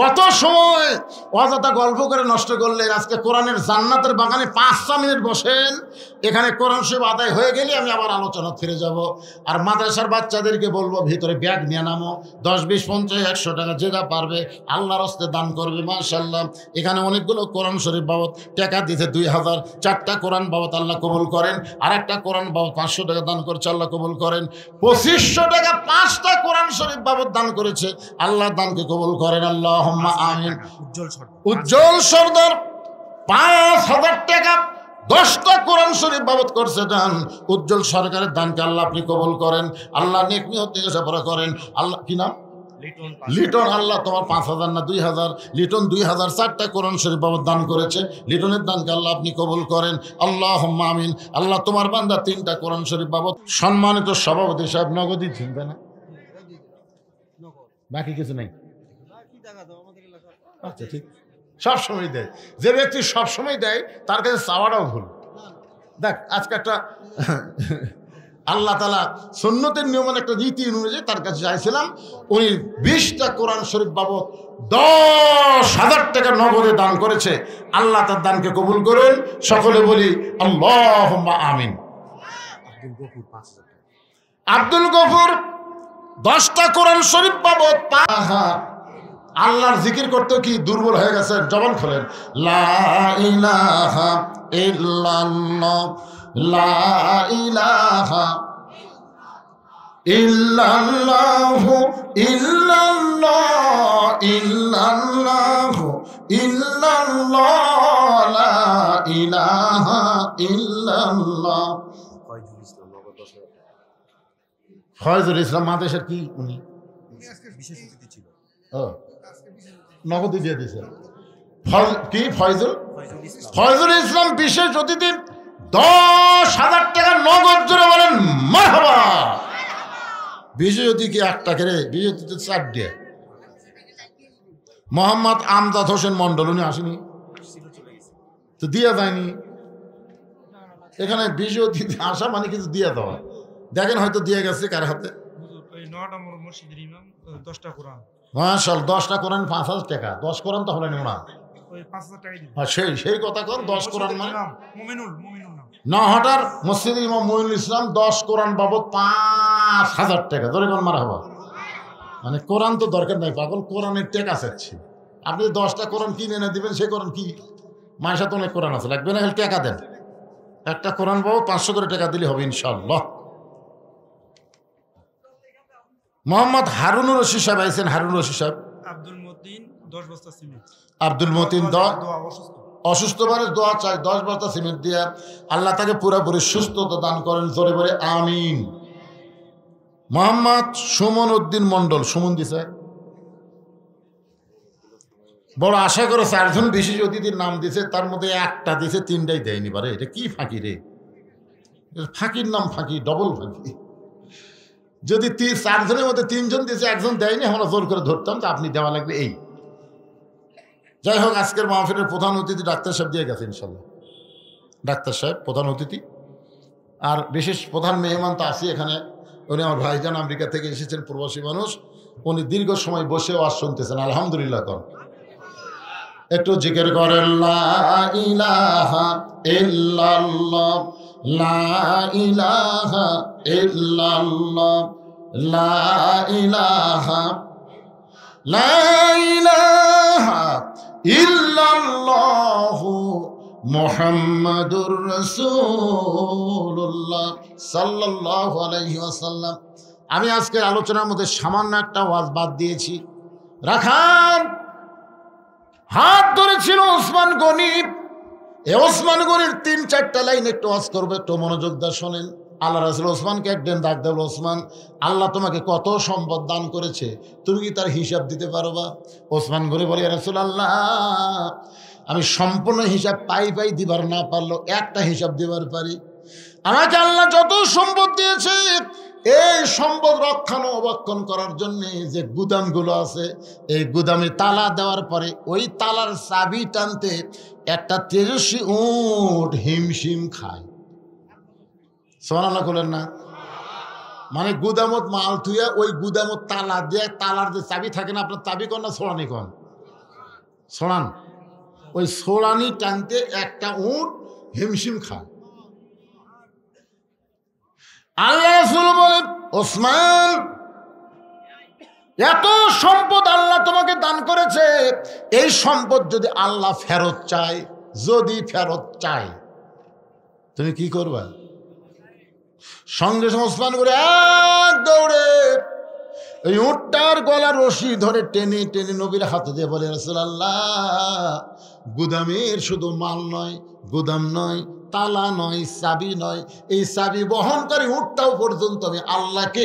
কত সময় অযথা গল্প করে নষ্ট করলেন। আজকে কোরআনের জান্নাতের বাগানে 5টা মিনিট বসেন। এখানে কোরআন শরীফ আদায় হয়ে গেলে আমি আবার আলোচনা ফিরে যাব। আর মাদ্রাসার বাচ্চাদেরকে বলবো ভিতরে ব্যাগ নিয়ে নামো, 10 20 50 100 টাকা যেটা পারবে আল্লাহর রাস্তায় দান করবে। মাশাআল্লাহ এখানে অনেকগুলো কোরআন শরীফ বাবদ টাকা দিতে 2000, 4টা কোরআন বাবদ আল্লাহ কবুল করেন। আর একটা কোরআন বাবদ 500 টাকা দান করছে, আল্লাহ কবুল করেন। 2500 টাকা 5টা কোরআন শরীফ বাবদ দান করেছে, আল্লাহ দানকে কবুল করেন। আল্লাহুম্মা আমিন। উজ্জ্বল সর্দার 5000 টাকা 10টা কোরআন শরীফ বাবদ করছে দান। উজ্জ্বল সরকারের দানকে আল্লাহ আপনি কবুল করেন, আল্লাহ নেক নিয়ত থেকে সাফারা করেন। আল্লাহ কি নাম? লিটন। আল্লাহ তোমার 5000 না 2000, লিটন 2000 4টা কোরআন শরীফ বাবদ দান করেছে, লিটনের দানকে আল্লাহ আপনি কবুল করেন। আল্লাহুম্মা আমিন। আল্লাহ তোমার বান্দা 3টা কোরআন শরীফ বাবদ। সম্মানিত সভাপতি সাহেব নগদই চিনবে না, বাকি কিছু নেই। আচ্ছা ঠিক, সবসময় দেয়। যে ব্যক্তি সবসময় দেয় তার কাছে চাওয়াটাও ভুল। দেখ আজকে একটা আল্লাহ তাআলা সুন্নতের নিয়মের একটা রীতি অনুযায়ী তার কাছে চাইছিলাম, উনি 20টা কোরআন শরীফ বাবদ 10,000 টাকা নগদে দান করেছে, আল্লাহ তার দানকে কবুল করুন। সকলে বলি আল্লাহুম্মা আমিন। আব্দুল গফুর 10টা কোরআন শরীফ বাবদ। আল্লাহর জিকির করতে কি দুর্বল হয়ে গেছেন? জবান খোলেন, লা ইলাহা ইল্লাল্লাহ, লা ইলাহা ইল্লাল্লাহ, ইল্লাল্লাহ, ইল্লাল্লাহ, ইল্লাল্লাহ, লা ইলাহা ইল্লাল্লাহ। ফয়জুল ইসলাম মাদেশের কি উনি ও নগদ দিয়ে দিয়েছে কি ফয়জুল ইসলাম বিশেষ অতিথি 10,000 টাকা নগদ জোরে বলেন মারহাবা। বিশেষ অতিথি 1 টাকা রে, বিশেষ অতিথি 4 দিয়ে। মোহাম্মদ আমজাদ হোসেন মন্ডল উনি আসেনি তো দিয়া যায়নি এখানে। বিশেষ অতিথি আসা মানে কিছু দিয়ে দেওয়া, দেখেন হয়তো দিয়ে গেছে কার হাতে। মাশাল 10টা কোরআন 5,000 টাকা, 10 কোরআন তো হলেন ওনা সেই কথা কর। 10 কোরআন মানে নহটার মসজিদ ইমাম মঈনুল ইসলাম 10 কোরআন বাবদ 5,000 টাকা ধরে কোন মারা হবা। মানে কোরআন তো দরকার নাই পাগল, কোরআনের টেকা চাচ্ছি। আপনি 10টা কোরআন কিনে এনে দিবেন, সেই কোরআন কি মায়ের সাথে অনেক কোরআন আছে, লাগবে না টাকা দেন। একটা কোরআন বাবদ 500 করে টাকা দিলে হবে ইনশাল্লাহ। মোহাম্মদ হারুনুর রশিদ সাহেব আইছেন। হারুনুর রশিদ সাহেব আব্দুল মতিন অসুস্থ মানে দোয়া চাই 10 বস্তা সিমেন্ট দিয়ে আল্লাহ তাকে পুরোপুরি সুস্থতা দান করেন, জোরে বলে আমিন। মোহাম্মদ সুমন উদ্দিন মন্ডল, সুমন দিছে বড় আশা করে 4 জন বিশেষ অতিথির নাম দিছে, তার মধ্যে একটা দিছে 3টাই দেয়নি। পারে এটা কি ফাঁকি রে, ফাঁকির নাম ফাঁকি, ডবল ফাঁকি। যদি 4 জনের মধ্যে 3 জন দিয়েছে 1 জন দেয়নি, আমরা জোর করে ধরতাম যে আপনি দেওয়া লাগবে এই। যাই হোক, আজকের মাহফিলের প্রধান অতিথি ডাক্তার সাহেব দিয়ে গেছে ইনশাল্লাহ। ডাক্তার সাহেব প্রধান অতিথি, আর বিশেষ প্রধান মেহমান তো আছি এখানে। উনি আমার ভাইজান, আমেরিকা থেকে এসেছেন, প্রবাসী মানুষ। উনি দীর্ঘ সময় বসে ওয়াজ শুনতেছেন, আলহামদুলিল্লাহ। কর একটু জিকির করেন, লা ইলাহা ইল্লাল্লাহ, লা ইলাহা ইল্লাল্লাহ, লা ইলাহা, লা ইলাহা ইল্লাল্লাহু মুহাম্মাদুর রাসূলুল্লাহ সাল্লাল্লাহু আলাইহি ওয়াসাল্লাম। আমি আজকের আলোচনার মধ্যে সামান্য একটা ওয়াজ বাদ দিয়েছি। রাখান হাত ধরেছিল ওসমান গনি। এই ওসমান গনির 3-4টা লাইন একটু ওয়াজ করবে, একটু মনোযোগ দিয়ে শোনেন। আল্লাহ রাসূল ওসমানকে একদিন ডাক দেব, ওসমান আল্লাহ তোমাকে কত সম্পদ দান করেছে, তুমি কি তার হিসাব দিতে পারবা? ওসমান গনি বলে, ইয়া রাসূলুল্লাহ, আমি সম্পূর্ণ হিসাব পাই দিবার না পারলো একটা হিসাব দিবার পারি। আমাকে আল্লাহ যত সম্পদ দিয়েছে, এই সম্পদ রক্ষণাবেক্ষণ করার জন্য যে গুদামগুলো আছে, এই গুদামে তালা দেওয়ার পরে ওই তালার চাবি টানতে একটা 13 উট হিমশিম খায়। সুবহানাল্লাহ বলেন না? মানে গুদামত মাল থুয়া ওই গুদামত তালা দিয়ে, তালার যে চাবি থাকে না, আপনার চাবি কন না ছোড়ানি কন? ছোড়ান। ওই ছোড়ানি টানতে একটা উট হিমশিম খায়। আল্লাহ রাসূল বলে, ওসমান, এত সম্পদ আল্লাহ তোমাকে দান করেছে, এই সম্পদ যদি আল্লাহ ফেরত চায়, যদি ফেরত চায়, তুমি কি করবা? সঙ্গে সঙ্গে ওসমান করে এক দৌড়ে এই উটটার গলার রশি ধরে টেনে টেনে নবীর হাতে দিয়ে বলে, রাসূলুল্লাহ, গুদামের শুধু মাল নয়, গুদাম নয়, তালা নয়, চাবি নয়, এই চাবি বহনকারী উটটাও পর্যন্ত আমি আল্লাহকে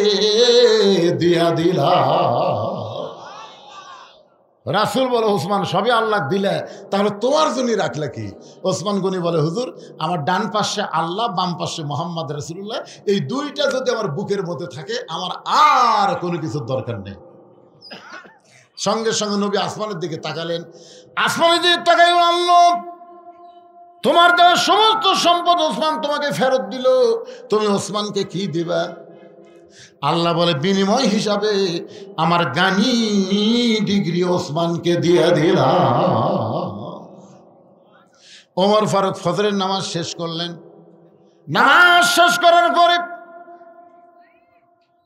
দিয়া দিলাম। রাসূল বলে, ওসমান, সবই আল্লাহ দিলে, তাহলে তোমার জন্য রাখলে কি? ওসমান গনি বলে, হুজুর, আমার ডান পাশে আল্লাহ, বাম পাশে মোহাম্মদ রাসূলুল্লাহ, এই দুইটা যদি আমার বুকের মধ্যে থাকে, আমার আর কোনো কিছুর দরকার নেই। সঙ্গে সঙ্গে নবী আসমানের দিকে তাকালেন। আসমানের দিকে তাকাই, আল্লাহ, তোমার দেওয়া সমস্ত সম্পদ ওসমান তোমাকে ফেরত দিল, তুমি ওসমানকে কি দিবা? আল্লাহ বলে, বিনিময় হিসাবে আমার গানি ডিগ্রি ওসমানকে দিয়ে দিলাম। ওমর ফারুক ফজরের নামাজ শেষ করলেন। নামাজ শেষ করার পরে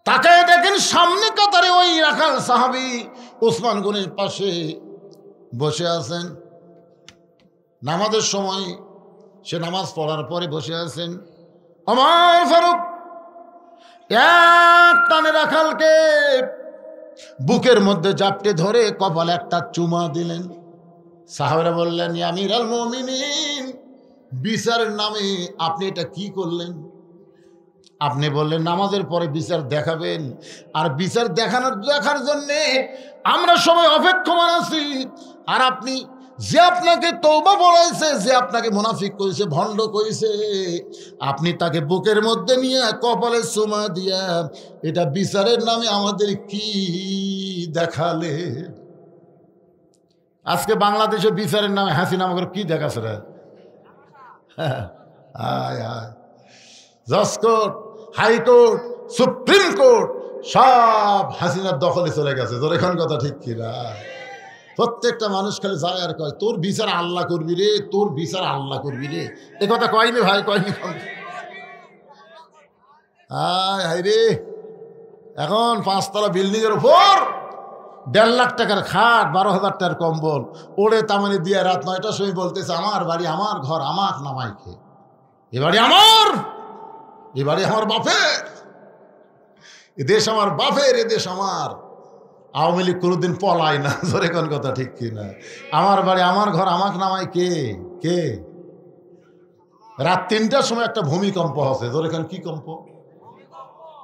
তাকায় দেখেন সামনে কাতারে ওই রাখাল সাহাবী ওসমান গনির পাশে বসে আছেন। নামাজের সময় সে নামাজ পড়ার পরে বসে আছেন। ওমর ফারুক এক টানে রাখালকে বুকের মধ্যে জাপটে ধরে কপালে একটা চুমা দিলেন। সাহাবারা বললেন, ইয়া আমিরুল মুমিনিন, বিচারের নামে আপনি এটা কি করলেন? আপনি বললেন নামাজের পরে বিচার দেখাবেন, আর বিচার দেখার জন্যে আমরা সবাই অপেক্ষমান আছি। আর আপনি যে আপনাকে তওবা বলাইছে, যে আপনাকে মুনাফিক করেছে, ভণ্ড করেছে, আপনি তাকে বুকের মধ্যে নিয়ে কপালে চুমা দিয়া এটা বিচারের নামে আমাদের কি দেখালে? আজকে বাংলাদেশে বিচারের নামে হাসিনা আমাকে কি দেখাছে রে? জজ কোর্ট, হাইকোর্ট, সুপ্রিম কোর্ট সব হাসিনার দখলে চলে গেছে। তোর এখন কথা ঠিক কিনা? প্রত্যেকটা মানুষ খালি যায় আর কয় তোর বিচার আল্লাহ করবি রে, তোর বিচার আল্লাহ করবি রে। এ কথা কয়নি ভাই, কয়নি? হাই রে, এখন 5 তলা বিল্ডিং এর উপর 1.5 লাখ টাকার খাট, 12,000 টাকার কম্বল ওড়ে তামানি দিয়ে রাত 9টার সময় বলতেছে আমার বাড়ি, আমার ঘর, আমার নামাই খে, এ বাড়ি আমার, এ বাড়ি আমার বাপের, এ দেশ আমার বাপের, এ দেশ আমার। আওয়ামী লীগ কোনোদিন পলায় না, জোরে কোন কথা ঠিক কিনা? আমার বাড়ি, আমার ঘর, আমাকে নামাই কে? কে? রাত 3টার সময় একটা ভূমিকম্প হচ্ছে, জোরে কোন কি কম্প?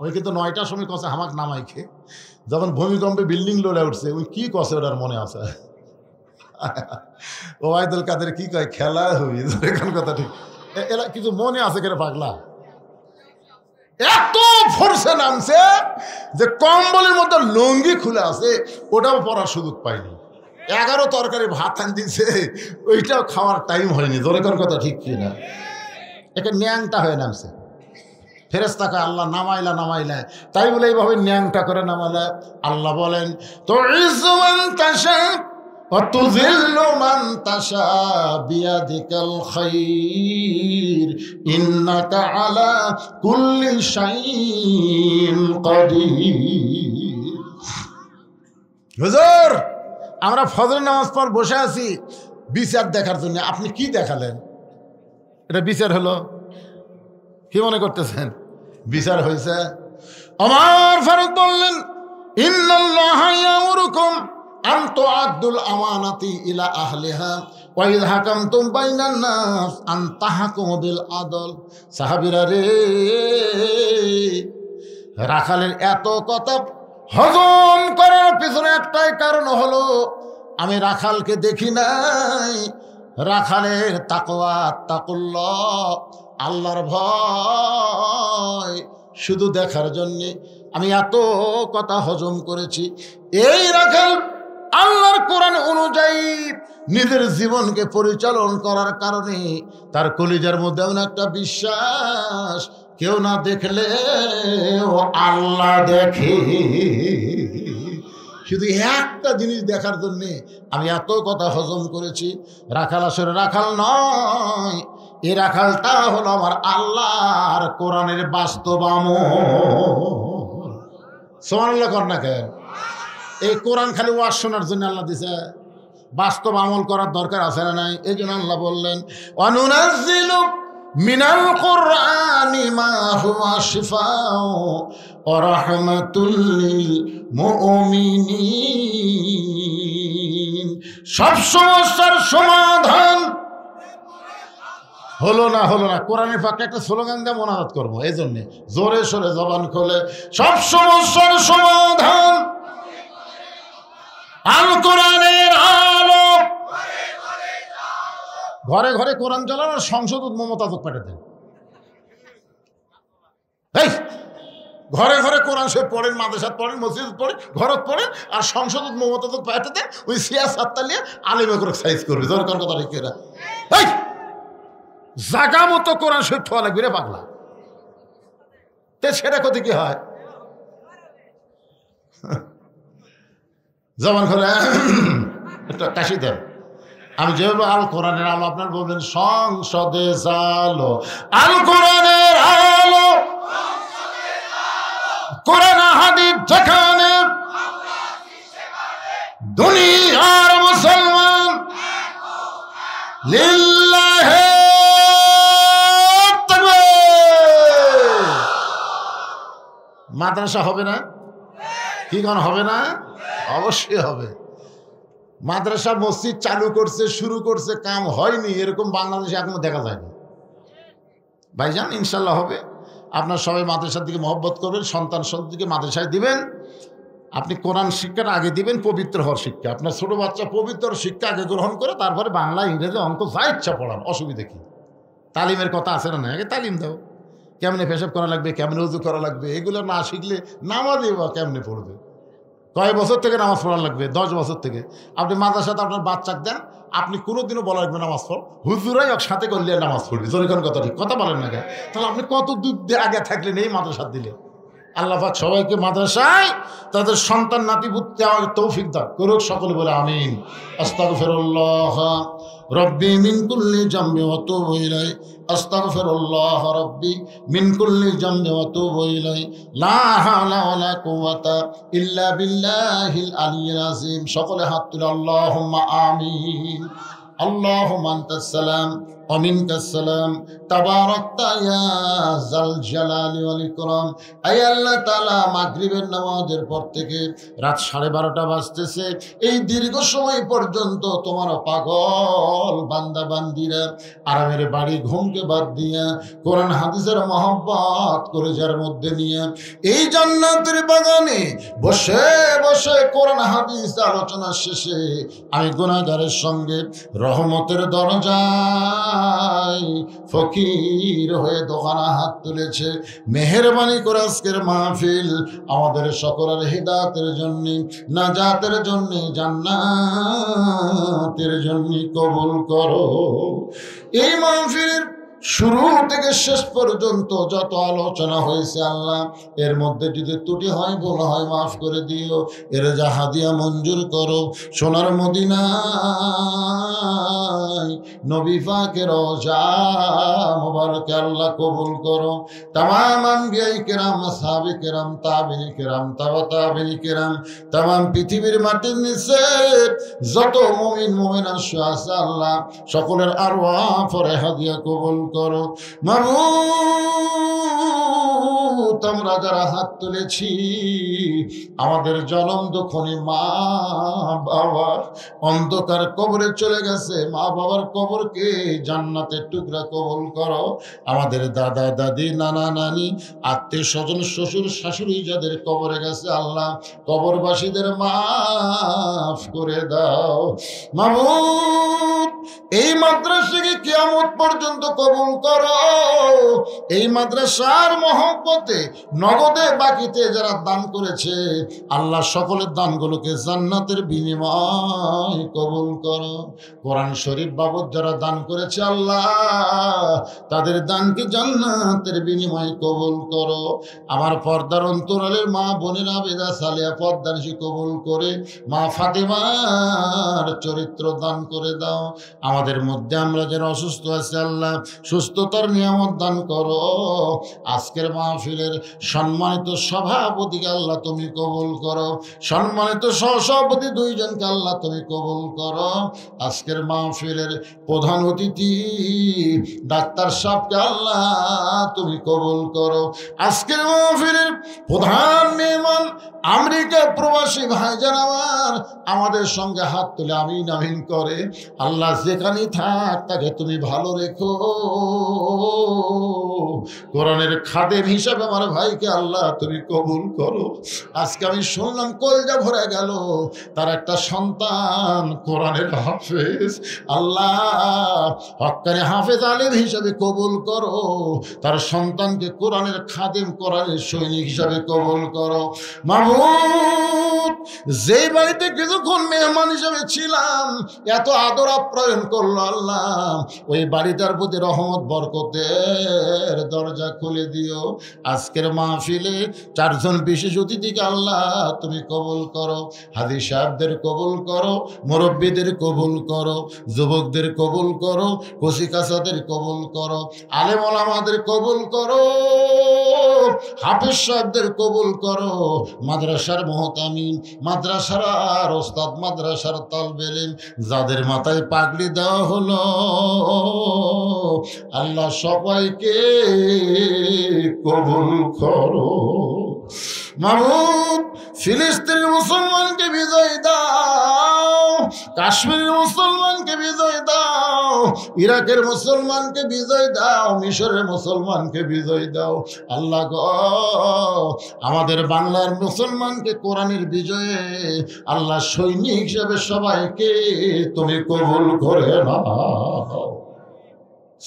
ওই কিন্তু 9টার সময় কছে আমাকে নামাই খে। যখন ভূমিকম্পে বিল্ডিং লড়ে উঠছে, ওই কি কছে ওটার মনে আছে? ওবায়দুল কাদের কি কয়, খেলা হবি, জোরে কোন কথা ঠিক? এরা কিছু মনে আছে কেন পাগলা? এত ফোর্সে নামছে যে কম্বলের মধ্যে লুঙ্গি খুলে আছে, ওটাও পরার সুযোগ পাইনি। 11 তরকারি ভাত আন দিছে, ওইটাও খাওয়ার টাইম হয়নি। জোরে কোন কথা ঠিক কিনা? একে ন্যাংটা হয়ে নামছে। ফেরেশতাকে আল্লাহ নামাইলা নামাইলা, তাই বলে এইভাবে ন্যাংটা করে নামালা। আল্লাহ বলেন তো ইজ্জু মান তাশা ওয়া তুযিল্লু মান তাশা বিয়াদিকাল খায়র ইন্নাকা আলা কুল্লি শাইইন কাদির। হুজুর, আমরা ফজর নামাজ পড়ে বসে আছি বিচার দেখার জন্য, আপনি কি দেখালেন? এটা বিচার হলো? কি মনে করতেছেন বিচার হয়েছে? আমার ফারুক বললেন ইন্নাল্লাহা ইয়ামুরুকুম আন তুআদ্দুল আমানাতি ইলা আহলিহা ওয়া ইযা হাকামতুম বাইনান নাস আন তাহকুমু বিল আদল। সাহাবীরা রে, রাখালের এত কথা হজম করার পিছনে একটাই কারণ হলো, আমি রাখালকে দেখি নাই, রাখালের তাকওয়া তাকুল্লাহ, আল্লাহর ভয় শুধু দেখার জন্যে আমি এত কথা হজম করেছি। এই রাখাল আল্লাহর কোরআন অনুযায়ী নিজের জীবনকে পরিচালন করার কারণে তার কলিজার মধ্যে এমন একটা বিশ্বাস, কেউ না দেখলে ও আল্লাহ দেখে। শুধু একটা জিনিস দেখার জন্যে আমি এত কথা হজম করেছি। রাখাল আসলে রাখাল নয়, এ রাখালটা হলো আমার আল্লাহর কোরআনের বাস্তব আমল। সুবহানাল্লাহ কর না কেন? এই কোরআন খালি ওয়াজ শোনার জন্য আল্লাহ দিছে, বাস্তব আমল করার দরকার আছে না নাই? এই জন্য আল্লাহ বললেন ওয়ানুনাজ্জিলু মিনাল কুরআনি মা হুয়া শিফাউ ওয়া রাহমাতুল লিল মুমিনিন। সব সমস্যার সমাধান হলো না কোরআনের ফাঁকে একটা স্লোগান দিয়ে মোনাজাত করবো, এই জন্যে জোরে সোরে জবান খোলে সব সমস্যার সমাধান আল কোরআনের আলো। ঘরে ঘরে কোরআন চালানোর সংসদ মমতাজক পাঠিয়ে দেন। এই ঘরে ঘরে কোরআন সে পড়েন, মাদ্রাসাত পড়েন, মসজিদ পড়েন, ঘরত পড়েন, আর সংসদ মমতাজক পাঠিয়ে দেন। ওই সিয়াসাতটা নিয়ে আলিমে করে সাইজ করবে। দরকার কথা রেখে না, এই জাগা মতো কোরআন শরীফ ঠোয়া লাগবে রে পাগলা। তে সেটা ক্ষতি কি হয়? জবান খোলে একটা কাশি দেন। আমি যেভাবে আল কোরআনের আলো, আপনার বলবেন সংসদে জালো আল কোরআনের আলো, কোরআন হাদিস যেখানে দুনিয়ার মুসলমান লিল্লাহি মাদ্রাসা হবে না? কি কোন হবে না? অবশ্যই হবে। মাদ্রাসা মসজিদ চালু করছে, শুরু করছে, কাম হয়নি এরকম বাংলাদেশে এখনো দেখা যায়নি। ভাইজান ইনশাল্লাহ হবে। আপনার সবাই মাদ্রাসার দিকে মহব্বত করবেন, সন্তান সন্ততিকে মাদ্রাসায় দিবেন। আপনি কোরআন শিক্ষাটা আগে দিবেন, পবিত্র হওয়ার শিক্ষা। আপনার ছোটো বাচ্চা পবিত্র শিক্ষা আগে গ্রহণ করে তারপরে বাংলা, ইংরেজি, অঙ্ক যা ইচ্ছা পড়ান, অসুবিধা কী? তালিমের কথা আছে না? আগে তালিম দাও, কেমনে পেশাব করা লাগবে, কেমনে উজু করা লাগবে, এগুলো না শিখলে নামাজই বা কেমনে পড়বে? কয় বছর থেকে নামাজ পড়া লাগবে? 10 বছর থেকে। আপনি মাদ্রাসাতে আপনার বাচ্চাকে দেন, আপনি কোনোদিনও বলা লাগবে নামাজ পড়, হুজুরাই সাথে করলে নামাজ পড়বে। জরিখান কথা ঠিক কথা বলেন না? তাহলে আপনি কত দূর আগে থাকলেন এই মাদ্রাসা দিলে। আল্লাহ পাক সবাইকে মাদ্রাসায় তাদের সন্তান নাতিপুত্র তৌফিক দান করুক, সকলে বলে আমিন। আস্তাগফিরুল্লাহ রব্বি মিন কুল্লি জামবি ওয়া তুবু ইলাইহি, আস্তাগফিরুল্লাহ রব্বি মিন কুল্লি জামবি ওয়া তুবু ইলাইহি, লা হাওলা ওয়ালা কুওয়াতা ইল্লা বিল্লাহিল আলিয়্যিল আযীম। সকলে হাত তুলে আল্লাহুম্মা আমিন। আল্লাহুম্মা আনতাস সালাম ওয়া মিনকাস সালাম, তাবারাকতা ইয়া যাল জালালি ওয়াল ইকরাম। আয় আল্লাহ তাআলা, মাগরিবের নামাজের পর থেকে রাত 12:30 বাজতেছে, এই দীর্ঘ সময় পর্যন্ত তোমার পাগল বান্দা বান্দিরা আরামের বাড়ি ঘুমকে বাদ দিয়া কোরআন হাদিসের মহব্বত করে যার মধ্যে নিয়ে এই জান্নাতের বাগানে বসে বসে কোরআন হাদিস আলোচনা শেষে আমি গুনাহগারের সঙ্গে রহমতের দরজায় ফকির হয়ে দোকানা হাত তুলেছে। মেহেরবানি করে আজকের মাহফিল আমাদের সকলের হিদায়াতের জন্য, নাজাতের জন্য, জান্নাতের জন্য কবুল করো। এই মাহফিলের শুরু থেকে শেষ পর্যন্ত যত আলোচনা হয়েছে আল্লাহ, এর মধ্যে যদি ত্রুটি হয়, ভুল হয়, মাফ করে দিও। এর যা হাদিয়া মঞ্জুর করো। সোনার মদিনায় নবী পাকের রওজা মুবারকে আল্লাহ কবুল করো। তামাম আম্বিয়া কিরাম, সাহাবী কিরাম, তাবিঈন কিরাম, তাবিঈন কিরাম, তামাম পৃথিবীর মাটির নিচে যত মুমিন মুমিনা আছে আল্লাহ, সকলের আরওয়াহ পরে হাদিয়া কবুল করো। মাবুদ, আমরা যারা হাত তুলেছি আমাদের জনম দুঃখনী মা বাবার অন্ধকার কবরে চলে গেছে, মা বাবার কবরকে জান্নাতের টুকরা কবুল করো। আমাদের দাদা দাদি, নানা নানি, আত্মীয় স্বজন, শ্বশুর শাশুড়ি যাদের কবরে গেছে আল্লাহ, কবরবাসীদের মাফ করে দাও। মাবুদ, এই মাদ্রাসাকে কিয়ামত পর্যন্ত কবুল করো। এই মাদ্রাসার মহব্বতে নগদে বাকিতে যারা দান করেছে আল্লাহ, সকলের দানগুলোকে জান্নাতের বিনিময় কবুল করো। কোরআন শরীফ বাবদ যারা দান করেছে আল্লাহ, তাদের দানকে জান্নাতের বিনিময় কবুল করো। আমার পর্দার অন্তরালের মা বোনেরা বেদা সালিয়া পর্দানিশী কবুল করে মা ফাতেমার চরিত্র দান করে দাও। আমাদের মধ্যে আমরা যারা অসুস্থ আছি আল্লাহ, সুস্থতার নিয়ামত দান করো। আজকের মাহফিলের সম্মানিত সভাপতিকে আল্লাহ তুমি কবুল করো। সম্মানিত সহসভাপতি 2 জনকে আল্লাহ তুমি কবুল করো। আজকের মাহফিলের প্রধান অতিথি ডাক্তার সাহেবকে আল্লাহ তুমি কবুল করো। আজকের মাহফিলের প্রধান মেহমান আমেরিকা প্রবাসী ভাইজান আমাদের সঙ্গে হাত তুলে আমিন আমিন করে আল্লাহ, যেখানেই থাক তাকে তুমি ভালো রেখো। কোরআনের খাদেম হিসাবে আমার ভাইকে আল্লাহ তুমি কবুল করো। আজকে আমি শুনলাম কলজা ভরে গেল, তার একটা সন্তান কোরআনের হাফেজ। আল্লাহ, হক্কানি হাফেজ আলেম হিসাবে কবুল করো। তার সন্তানকে কোরআনের খাদেম, কোরআনের সৈনিক হিসাবে কবুল করো। মাহমুদ, যে বাড়িতে কিছুক্ষণ মেহমান হিসাবে ছিলাম, এত আদর আপ্যায়ন করলো আল্লাহ, ওই বাড়িটার প্রতি রহমত বরকতের দরজা খুলে দিও। আজকের মাহফিলে 4 জন বিশেষ অতিথিকে আল্লাহ তুমি কবুল করো। হাজী সাহেবদের কবুল করো, মুরব্বীদের কবুল করো, যুবকদের কবুল করো, কচিকাচাদের কবুল করো, আলেম ওলামাদের কবুল করো, হাফেজ সাহেবদের কবুল করো, মাদ্রাসার মুহতামিম, মাদ্রাসার আর ওস্তাদ, মাদ্রাসার তালবে ইলম যাদের মাথায় পাগড়ি দেওয়া হলো আল্লাহ, সবাইকে কবুল করো। মাবুদ, ফিলিস্তিনের মুসলমানকে বিজয় দাও। কাশ্মীরের মুসলমানকে বিজয় দাও, ইরাকের মুসলমানকে বিজয় দাও, মিশরের মুসলমানকে বিজয় দাও। আল্লাহ গো, আমাদের বাংলার মুসলমানকে কোরআনের বিজয়ে আল্লাহ সৈনিক হিসেবে সবাইকে তুমি কবুল করে নাও।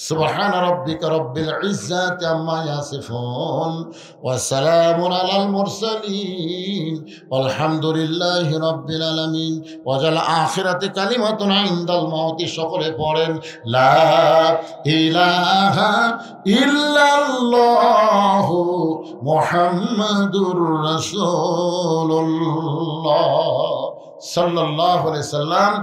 সুবহান রাব্বিকা রব্বিল ইজ্জাতি আম্মা ইয়াসিফুন ওয়া সালামুন আলাল মুরসালিন ওয়ালহামদুলিল্লাহি রাব্বিল আলামিন। ওয়াজাল আখিরাতি কালিমাতুন ইনদাল মাউতি। সকলে পড়েন লা ইলাহা ইল্লাল্লাহু মুহাম্মাদুর রাসূলুল্লাহ সাল্লাল্লাহু আলাইহি সাল্লাম।